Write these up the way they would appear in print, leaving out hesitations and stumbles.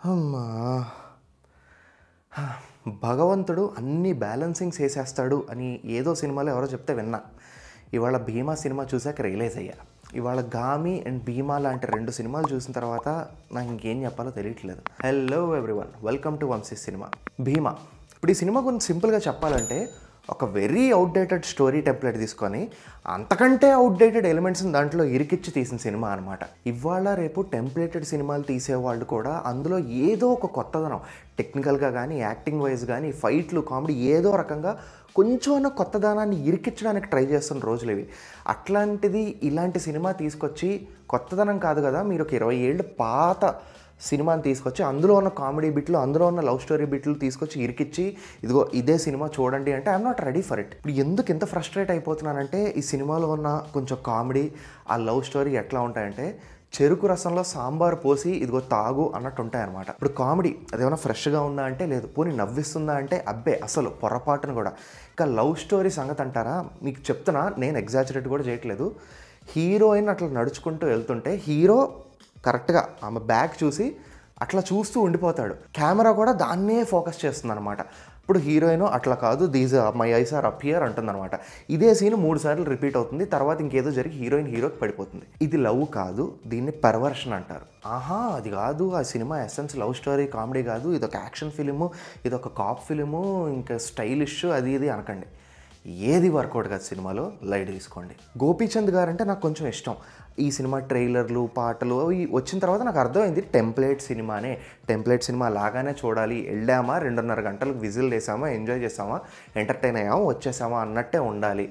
అమ్మా! భగవంతుడు అన్ని బ్యాలెన్సింగ్స్ చేసేస్తాడు అని ఏదో సినిమాలో ఎవరో చెప్తే విన్నా. ఇవాళ 'భీమా' సినిమా చూసాక రియలైజ్ అయ్యా. ఇవాళ 'గామి' అండ్ 'భీమా' లాంటి 2 సినిమాలు చూసిన తర్వాత నాకు ఇంకేం చెప్పాలో తెలియట్లేదు. Hello everyone, welcome to Vamsi cinema. 'Bheema' ఇప్పుడు ఈ సినిమా గురించి సింపుల్గా చెప్పాలంటే ఒక వెరీ అవుట్డేటెడ్ స్టోరీ టెంప్లెట్ తీసుకొని అంతకంటే అవుట్డేటెడ్ ఎలిమెంట్స్ని దాంట్లో ఇరికిచ్చి తీసిన సినిమా అనమాట. ఇవాళ రేపు టెంప్లేటెడ్ సినిమాలు తీసేవాళ్ళు కూడా అందులో ఏదో ఒక కొత్తదనం, టెక్నికల్గా కానీ యాక్టింగ్ వైజ్ కానీ ఫైట్లు కామెడీ ఏదో రకంగా కొంచెం కొత్తదనాన్ని ఇరికించడానికి ట్రై చేస్తున్న రోజులు ఇవి. అట్లాంటిది ఇలాంటి సినిమా తీసుకొచ్చి కొత్తదనం కాదు కదా, మీరు ఒక 20 ఏళ్ళు పాత సినిమాని తీసుకొచ్చి అందులో ఉన్న కామెడీ బిట్లు, అందులో ఉన్న లవ్ స్టోరీ బిట్లు తీసుకొచ్చి ఇరికిచ్చి ఇదిగో ఇదే సినిమా చూడండి అంటే I'm not ready for it. ఇప్పుడు ఎందుకు ఇంత ఫ్రస్ట్రేట్ అయిపోతున్నానంటే ఈ సినిమాలో ఉన్న కొంచెం కామెడీ, ఆ లవ్ స్టోరీ ఎట్లా ఉంటాయంటే చెరుకు రసంలో సాంబార్ పోసి ఇదిగో తాగు అన్నట్టు ఉంటాయన్నమాట. ఇప్పుడు కామెడీ అదేమన్నా ఫ్రెష్గా ఉందా అంటే లేదు, పోనీ నవ్విస్తుందా అంటే అబ్బే అసలు పొరపాటును కూడా. ఇంకా లవ్ స్టోరీ సంగతి అంటారా, మీకు చెప్తున్నా, నేను ఎగ్జాజరేట్ కూడా చేయట్లేదు. హీరోయిన్ అట్లా నడుచుకుంటూ వెళ్తుంటే హీరో కరెక్ట్గా ఆమె బ్యాగ్ చూసి అట్లా చూస్తూ ఉండిపోతాడు. కెమెరా కూడా దాన్నే ఫోకస్ చేస్తుంది అనమాట. ఇప్పుడు హీరోయిన్ అట్లా కాదు, these my eyes are up here అంటుందన్నమాట. ఇదే సీన్ 3 సార్లు రిపీట్ అవుతుంది. తర్వాత ఇంకేదో జరిగి హీరోకి పడిపోతుంది. ఇది లవ్ కాదు, దీన్ని పర్వర్షన్ అంటారు. ఆహా అది కాదు, ఆ cinema essence love story comedy కాదు, ఇదొక యాక్షన్ ఫిలిము, ఇదొక కాప్ ఫిలిము, ఇంకా స్టైలిష్ అది ఇది అనకండి. ఏది వర్కౌట్ కాదు సినిమాలో, లైట్ తీసుకోండి. గోపీచంద్ గారు అంటే నాకు కొంచెం ఇష్టం. ఈ సినిమా ట్రైలర్లు పాటలు అవి వచ్చిన తర్వాత నాకు అర్థమైంది టెంప్లేట్ సినిమానే, టెంప్లేట్ సినిమా లాగానే చూడాలి. వెళ్ళామా 2.5 గంటలకు విజిల్ వేసామా, ఎంజాయ్ చేసామా, ఎంటర్టైన్ అయ్యామా, వచ్చేసామా అన్నట్టే ఉండాలి.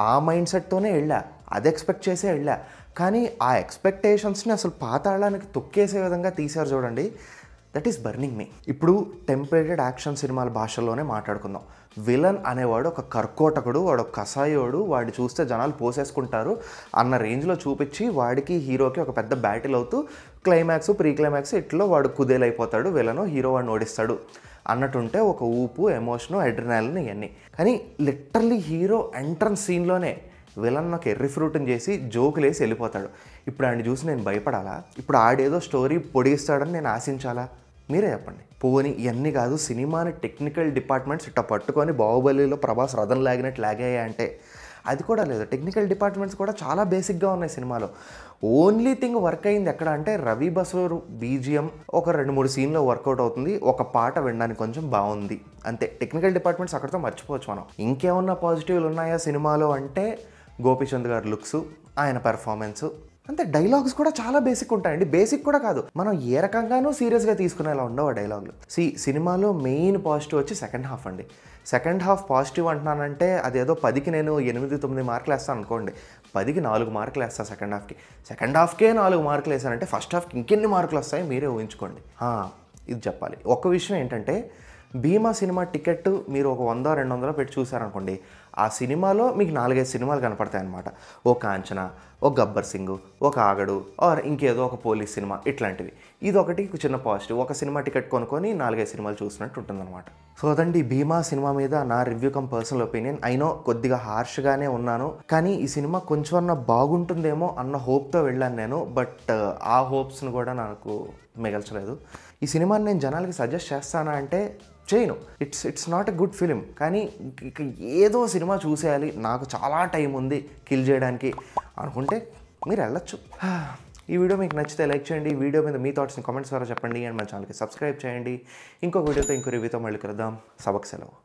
ఆ మైండ్ సెట్తోనే వెళ్ళా, అది ఎక్స్పెక్ట్ చేసే వెళ్ళా. కానీ ఆ ఎక్స్పెక్టేషన్స్ని అసలు పాతాళానికి తొక్కేసే విధంగా తీశారు చూడండి, దట్ ఈస్ బర్నింగ్ మీ. ఇప్పుడు టెంప్లేటెడ్ యాక్షన్ సినిమాల భాషల్లోనే మాట్లాడుకుందాం. విలన్ అనేవాడు ఒక కర్కోటకుడు, వాడు ఒక కసాయోడు, వాడు చూస్తే జనాలు పోసేసుకుంటారు అన్న రేంజ్లో చూపించి వాడికి హీరోకి ఒక పెద్ద బ్యాటిల్ అవుతూ క్లైమాక్స్ ప్రీ క్లైమాక్స్ ఇట్లో వాడు కుదేలైపోతాడు, విలను హీరో వాడిని ఓడిస్తాడు అన్నట్టుంటే ఒక ఊపు, ఎమోషను, అడ్రినాలిన్ ఇవన్నీ. కానీ లిటరల్లీ హీరో ఎంట్రన్స్ సీన్లోనే విలన్ నాకు ఎర్రి ఫ్రూట్ని చేసి జోకులేసి వెళ్ళిపోతాడు. ఇప్పుడు ఆడిని చూసి నేను భయపడాలా? ఇప్పుడు ఆడేదో స్టోరీ పొడిగిస్తాడని నేను ఆశించాలా? మీరే చెప్పండి. పోని ఇవన్నీ కాదు, సినిమాని టెక్నికల్ డిపార్ట్మెంట్స్ ఇట్లా పట్టుకొని బాహుబలిలో ప్రభాస్ రథం లాగినట్టు లాగాయా అంటే అది కూడా లేదు. టెక్నికల్ డిపార్ట్మెంట్స్ కూడా చాలా బేసిక్గా ఉన్నాయి సినిమాలో. ఓన్లీ థింగ్ వర్క్ అయింది ఎక్కడ అంటే రవి బసూర్ బీజిఎం ఒక 2-3 సీన్లో వర్కౌట్ అవుతుంది, ఒక పాట వినడానికి కొంచెం బాగుంది అంతే. టెక్నికల్ డిపార్ట్మెంట్స్ అక్కడితో మర్చిపోవచ్చు మనం. ఇంకేమన్నా పాజిటివ్లు ఉన్నాయా సినిమాలో అంటే గోపీచంద్ గారి లుక్స్, ఆయన పెర్ఫార్మెన్స్ అంతే. డైలాగ్స్ కూడా చాలా బేసిక్ ఉంటాయండి. బేసిక్ కూడా కాదు, మనం ఏ రకంగానూ సీరియస్గా తీసుకునేలా ఉండవు ఆ డైలాగులు. సినిమాలో మెయిన్ పాజిటివ్ వచ్చి సెకండ్ హాఫ్ అండి. సెకండ్ హాఫ్ పాజిటివ్ అంటున్నానంటే అదేదో 10కి నేను 8-9 మార్కులు వేస్తాను అనుకోండి, 10కి 4 మార్కులు వేస్తాను సెకండ్ హాఫ్కి. సెకండ్ హాఫ్కే 4 మార్కులు వేసానంటే ఫస్ట్ హాఫ్కి ఇంకెన్ని మార్కులు వస్తాయి మీరే ఊహించుకోండి. ఇది చెప్పాలి. ఒక విషయం ఏంటంటే 'భీమా' సినిమా టికెట్ మీరు ఒక 100-200 పెట్టి చూసారనుకోండి, ఆ సినిమాలో మీకు 4-5 సినిమాలు కనపడతాయి అన్నమాట. ఓ కాంచనా, ఓ గబ్బర్ సింగ్, ఒక ఆగడు, ఆర్ ఇంకేదో ఒక పోలీస్ సినిమా, ఇట్లాంటివి. ఇది ఒకటి చిన్న పాజిటివ్. ఒక సినిమా టికెట్ కొనుక్కొని 4-5 సినిమాలు చూసినట్టు ఉంటుందన్నమాట. సో అదండి 'భీమా' సినిమా మీద నా రివ్యూ కమ్ పర్సనల్ ఒపీనియన్. అయినో కొద్దిగా హార్ష్గానే ఉన్నాను, కానీ ఈ సినిమా కొంచెం అన్న బాగుంటుందేమో అన్న హోప్తో వెళ్ళాను నేను. బట్ ఆ హోప్స్ను కూడా నాకు మిగల్చలేదు. ఈ సినిమాని నేను జనాలకి సజెస్ట్ చేస్తానా అంటే చేయను. It's not a good film. కానీ ఇక ఏదో సినిమా చూసేయాలి, నాకు చాలా టైం ఉంది కిల్ చేయడానికి అనుకుంటే మీరు వెళ్ళొచ్చు. ఈ వీడియో మీకు నచ్చితే లైక్ చేయండి. ఈ వీడియో మీద మీ థాట్స్ని కామెంట్స్ ద్వారా చెప్పండి. అండ్ మన ఛానల్కి సబ్స్క్రైబ్ చేయండి. ఇంకో వీడియోతో ఇంకో రివ్యూతో మళ్ళీ కలుద్దాం. సబక్ సెలవు.